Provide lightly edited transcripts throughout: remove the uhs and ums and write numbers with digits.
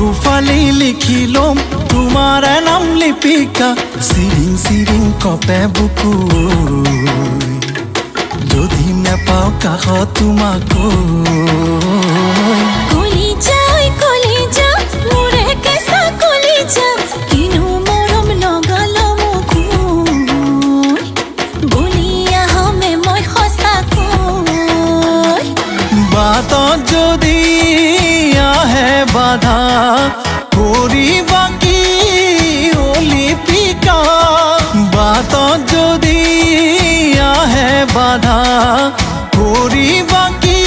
বুকু ফালি লিখি ল'ম তোমাৰ নাম লিপিকা চিৰিং চিৰিং কপে বুকু যদি নেপাওঁ কাষত তোমাক বাটত যদি আহে বাধা কৰিবা কি লিপিকা বাটত যদি আহে বাধা কৰিবা কি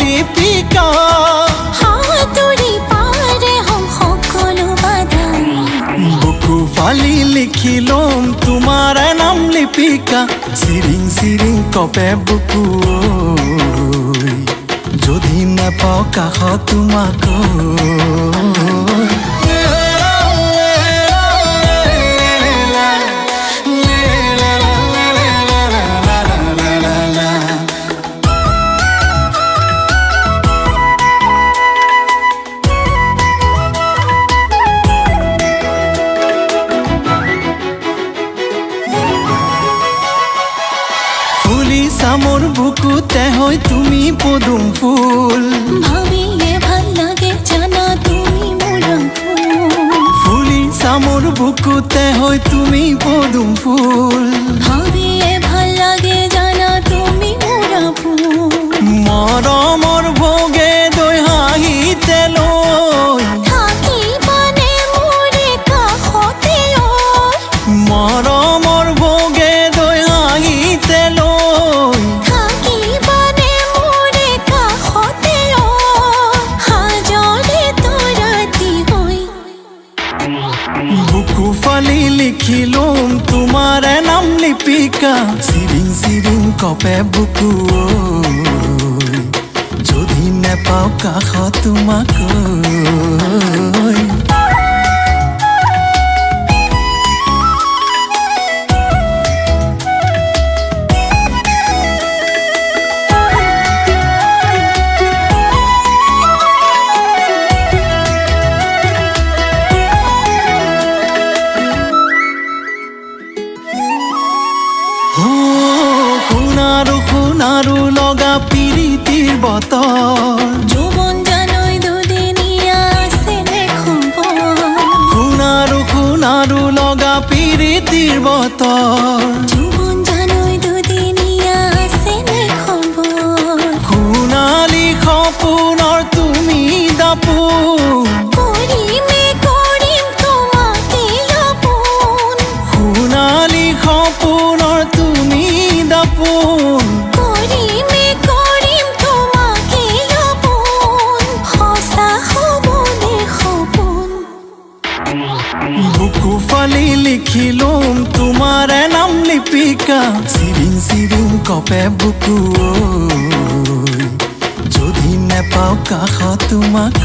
লিপিকা বুকু ফালি লিখি ল'ম তোমাৰ নাম লিপিকা চিৰিং চিৰিং কপে বুকু যদি নেপাওঁ কাষত তোমাক মোৰ বুকুতে হয় তুমি পদুম ফুল ভাবিয়ে ভাল লাগে জানা তুমি মোৰ ফুলিছা মোৰ বুকুতে হয় তুমি পদুম ফুল ভাবিয়ে ভাল লাগে জানা তুমি মোৰ মৰমৰ ভোগে দৈ হাঁহিতে লৈ থাকিবানে মোৰে কাষতে মৰমৰ ভোগে দৈ হাঁহিতে লৈ বুকু ফালি লিখি ল'ম তোমাৰ নাম লিপিকা চিৰিং চিৰিং কপে বুকু যদি নেপাওঁ কাষত তোমাক সোণাৰু লগা পিৰিতিৰ বতৰ যৌৱন জানৈ দুদিনীয়া আছেনে খবৰ সোণাৰু লগা পিৰিতিৰ বতৰ যৌৱন জানৈ দুদিনীয়া আছেনে খবৰ সোণালী সপোনৰ তুমি দাপোন কৰিম তোমাকে আপোন সোণালী সপোনৰ তুমি দাপোন কৰিম তোমাকে আপোন সঁচা হ'বনে সপোন বুকু ফালি লিখি ল'ম তোমাৰ নাম লিপিকা চিৰিং চিৰিং কপে বুকু যদি নেপাওঁ কাষত তোমাক